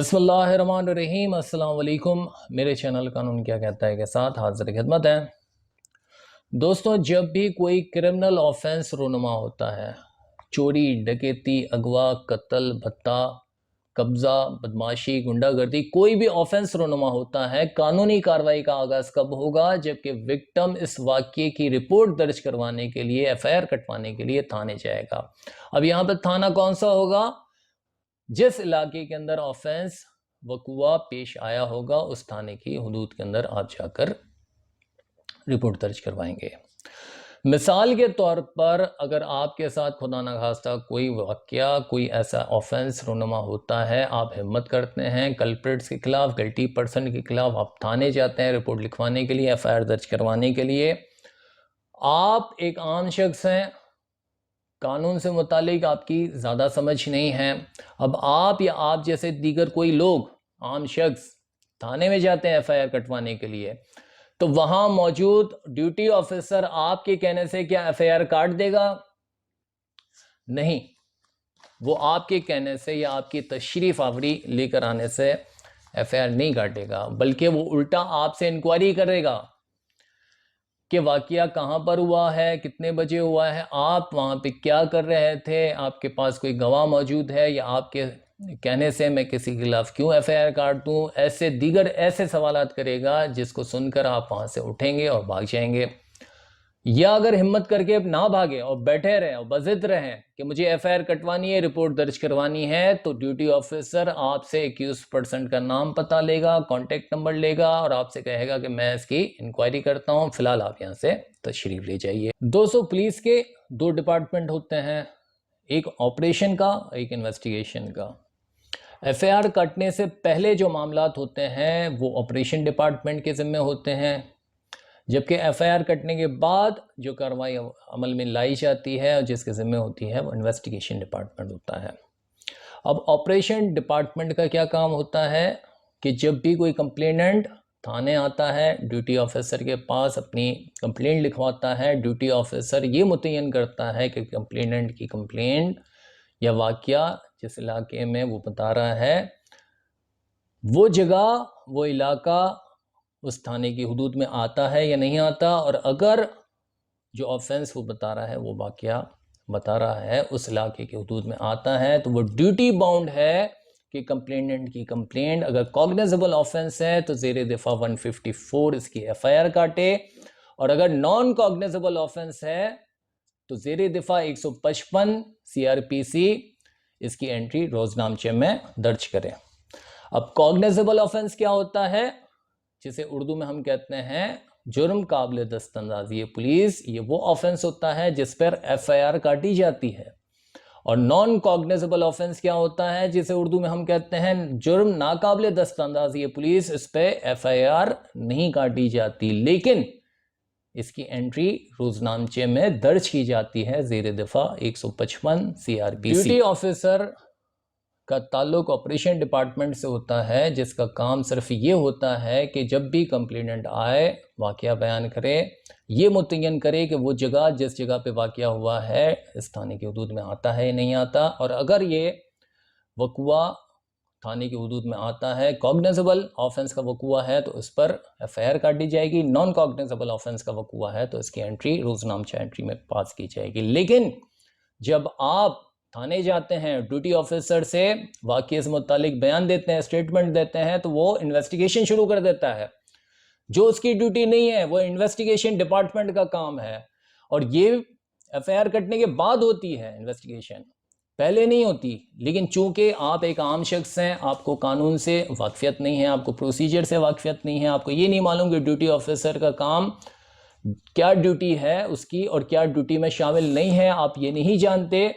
बिस्मिल्लाहिर्रहमानिर्रहीम। अस्सलाम वालेकुम। मेरे चैनल कानून क्या कहता है के साथ हाजिर खिदमत है। दोस्तों, जब भी कोई क्रिमिनल ऑफेंस रूनुमा होता है, चोरी, डकैती, अगवा, कत्ल, भत्ता, कब्ज़ा, बदमाशी, गुंडागर्दी, कोई भी ऑफेंस रूनुमा होता है, कानूनी कार्रवाई का आगाज़ कब होगा? जबकि विक्टिम इस वाक़ये की रिपोर्ट दर्ज करवाने के लिए, एफआईआर कटवाने के लिए थाने जाएगा। अब यहाँ पर थाना कौन सा होगा? जिस इलाके के अंदर ऑफेंस वकुआ पेश आया होगा, उस थाने की हदूद के अंदर आप जाकर रिपोर्ट दर्ज करवाएंगे। मिसाल के तौर पर अगर आपके साथ खुदा न खास्ता कोई वाक़या, कोई ऐसा ऑफेंस रूनुमा होता है, आप हिम्मत करते हैं कल्प्रिट्स के खिलाफ, गिल्टी पर्सन के खिलाफ, आप थाने जाते हैं रिपोर्ट लिखवाने के लिए, एफआईआर दर्ज करवाने के लिए। आप एक आम शख्स हैं, कानून से मुतालिक आपकी ज़्यादा समझ नहीं है। अब आप या आप जैसे दीगर कोई लोग, आम शख्स, थाने में जाते हैं एफआईआर कटवाने के लिए, तो वहाँ मौजूद ड्यूटी ऑफिसर आपके कहने से क्या एफआईआर काट देगा? नहीं, वो आपके कहने से या आपकी तशरीफ आवरी लेकर आने से एफआईआर नहीं काटेगा, बल्कि वो उल्टा आपसे इंक्वायरी करेगा कि वाक़या कहाँ पर हुआ है, कितने बजे हुआ है, आप वहाँ पे क्या कर रहे थे, आपके पास कोई गवाह मौजूद है, या आपके कहने से मैं किसी के खिलाफ क्यों एफआईआर काट दूँ, ऐसे दीगर ऐसे सवालात करेगा जिसको सुनकर आप वहाँ से उठेंगे और भाग जाएंगे। या अगर हिम्मत करके ना भागे और बैठे रहें और बज़िद रहें कि मुझे एफआईआर कटवानी है, रिपोर्ट दर्ज करवानी है, तो ड्यूटी ऑफिसर आपसे एक्यूज पर्सन का नाम पता लेगा, कॉन्टेक्ट नंबर लेगा और आपसे कहेगा कि मैं इसकी इंक्वायरी करता हूं, फिलहाल आप यहां से तशरीफ ले जाइए। दोस्तों, पुलिस के दो डिपार्टमेंट होते हैं, एक ऑपरेशन का, एक इन्वेस्टिगेशन का। एफआईआर कटने से पहले जो मामलात होते हैं वो ऑपरेशन डिपार्टमेंट के जिम्मे होते हैं, जबकि एफआईआर कटने के बाद जो कार्रवाई अमल में लाई जाती है और जिसके ज़िम्मे होती है वो इन्वेस्टिगेशन डिपार्टमेंट होता है। अब ऑपरेशन डिपार्टमेंट का क्या काम होता है कि जब भी कोई कंप्लेनेंट थाने आता है, ड्यूटी ऑफिसर के पास अपनी कंप्लेंट लिखवाता है, ड्यूटी ऑफिसर ये मुतय्यन करता है कि कंप्लेनेंट की कंप्लेंट या वाक़या जिस इलाके में वो बता रहा है, वो जगह, वो इलाका उस थाने की हदूद में आता है या नहीं आता, और अगर जो ऑफेंस वो बता रहा है, वो वाक़या बता रहा है, उस इलाके की हदूद में आता है, तो वो ड्यूटी बाउंड है कि कंप्लेनेंट की कंप्लेंट अगर कॉग्निजेबल ऑफेंस है तो ज़ेर दफ़ा 154 इसकी एफआईआर काटे, और अगर नॉन कॉग्निजेबल ऑफेंस है तो ज़ेर दफ़ा 155 सीआरपीसी इसकी एंट्री रोजनामचे में दर्ज करें। अब कॉग्निजेबल ऑफेंस क्या होता है, जिसे उर्दू में हम कहते हैं जुर्म काबिल दस्तंदाज़ी पुलिस, ये वो ऑफेंस होता है जिस पर एफआईआर काटी जाती है। और नॉन कॉग्निजेबल ऑफेंस क्या होता है, जिसे उर्दू में हम कहते हैं जुर्म नाकाबिल दस्तंदाज़ी पुलिस, इस पर एफआईआर नहीं काटी जाती, लेकिन इसकी एंट्री रोजनामचे में दर्ज की जाती है ज़ेर दफ़ा 155 सीआरपीसी। ड्यूटी ऑफिसर का ताल्लुक ऑपरेशन डिपार्टमेंट से होता है, जिसका काम सिर्फ ये होता है कि जब भी कंप्लेनेंट आए, वाक़या बयान करे, ये मुतय्यन करे कि वो जगह जिस जगह पे वाक़या हुआ है इस थाने की हदूद में आता है या नहीं आता, और अगर ये वक़ुआ थाने की हदूद में आता है, कॉग्निजेबल ऑफेंस का वक़ुआ है, तो इस पर एफआईआर काटी जाएगी, नॉन कॉग्निजेबल ऑफेंस का वक़ुआ है तो इसकी एंट्री रोजनामचा एंट्री में पास की जाएगी। लेकिन जब आप थाने जाते हैं, ड्यूटी ऑफिसर से वाक़ये से मुतालिक बयान देते हैं, स्टेटमेंट देते हैं, तो वो इन्वेस्टिगेशन शुरू कर देता है, जो उसकी ड्यूटी नहीं है, वो इन्वेस्टिगेशन डिपार्टमेंट का काम है। और ये एफआईआर कटने के बाद होती है इन्वेस्टिगेशन, पहले नहीं होती। लेकिन चूंकि आप एक आम शख्स हैं, आपको कानून से वाकफियत नहीं है, आपको प्रोसीजर से वाकफियत नहीं है, आपको ये नहीं मालूम कि ड्यूटी ऑफिसर का काम क्या ड्यूटी है उसकी और क्या ड्यूटी में शामिल नहीं है, आप ये नहीं जानते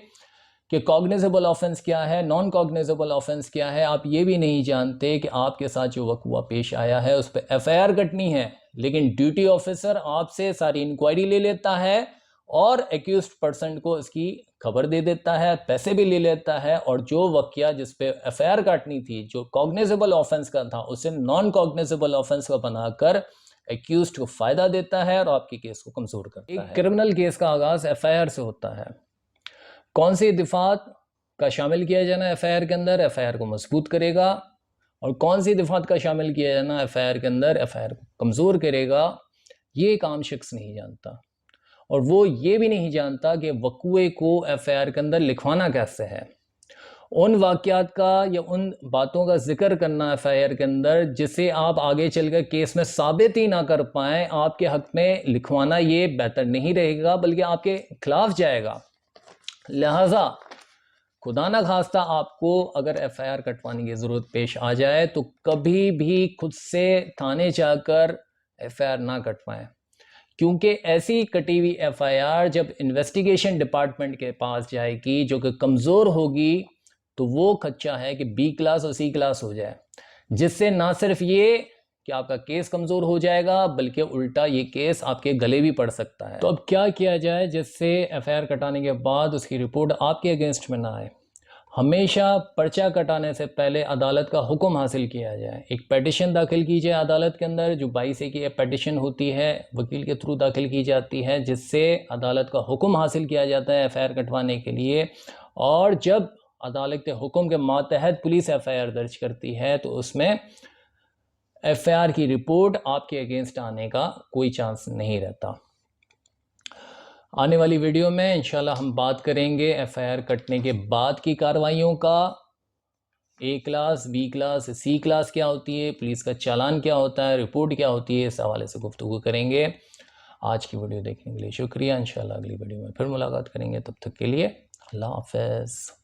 कि कॉग्निजेबल ऑफेंस क्या है, नॉन कॉग्निजेबल ऑफेंस क्या है, आप ये भी नहीं जानते कि आपके साथ जो वक़ुआ पेश आया है उस पर एफआईआर कटनी है, लेकिन ड्यूटी ऑफिसर आपसे सारी इंक्वायरी ले लेता है और एक्यूज्ड पर्सन को इसकी खबर दे देता है, पैसे भी ले लेता है, और जो वाक़या जिस पे एफआईआर काटनी थी, जो कॉग्निजेबल ऑफेंस का था, उसे नॉन कॉग्निजेबल ऑफेंस का बनाकर एक्यूज्ड को फ़ायदा देता है और आपकी केस को कमज़ोर करता है। एक क्रिमिनल केस का आगाज़ एफआईआर से होता है। कौन सी दिफात का शामिल किया जाना एफआईआर के अंदर? एफआईआर को मजबूत करेगा, और कौन सी दफात का शामिल किया जाना एफआईआर के अंदर एफआईआर को कमज़ोर करेगा, ये एक आम शख्स नहीं जानता। और वो ये भी नहीं जानता कि वक़ुए को एफआईआर के अंदर लिखवाना कैसे है, उन वाक़यात का या उन बातों का जिक्र करना एफआईआर के अंदर जिसे आप आगे चलकर केस में साबित ही ना कर पाएँ, आपके हक़ में लिखवाना ये बेहतर नहीं रहेगा बल्कि आपके खिलाफ जाएगा। लिहाजा खुदा ना खास्ता आपको अगर एफआईआर कटवाने की ज़रूरत पेश आ जाए तो कभी भी खुद से थाने जाकर एफआईआर ना कटवाएं, क्योंकि ऐसी कटी हुई एफआईआर जब इन्वेस्टिगेशन डिपार्टमेंट के पास जाएगी जो कि कमज़ोर होगी तो वो खदशा है कि बी क्लास और सी क्लास हो जाए, जिससे ना सिर्फ ये कि आपका केस कमज़ोर हो जाएगा बल्कि उल्टा ये केस आपके गले भी पड़ सकता है। तो अब क्या किया जाए जिससे एफआईआर कटाने के बाद उसकी रिपोर्ट आपके अगेंस्ट में ना आए? हमेशा पर्चा कटाने से पहले अदालत का हुक्म हासिल किया जाए। एक पेटिशन दाखिल कीजिए अदालत के अंदर, जो 22A की पेटिशन होती है वकील के थ्रू दाखिल की जाती है, जिससे अदालत का हुक्म हासिल किया जाता है एफआईआर कटवाने के लिए। और जब अदालत के हुक्म के मातहत पुलिस एफआईआर दर्ज करती है तो उसमें एफआईआर की रिपोर्ट आपके अगेंस्ट आने का कोई चांस नहीं रहता। आने वाली वीडियो में इंशाल्लाह हम बात करेंगे एफआईआर कटने के बाद की कार्रवाइयों का, ए क्लास, बी क्लास, सी क्लास क्या होती है, पुलिस का चालान क्या होता है, रिपोर्ट क्या होती है, इस हवाले से गुफ्तगू करेंगे। आज की वीडियो देखने के लिए शुक्रिया। इंशाल्लाह अगली वीडियो में फिर मुलाकात करेंगे, तब तक के लिए अल्लाह हाफ़िज़।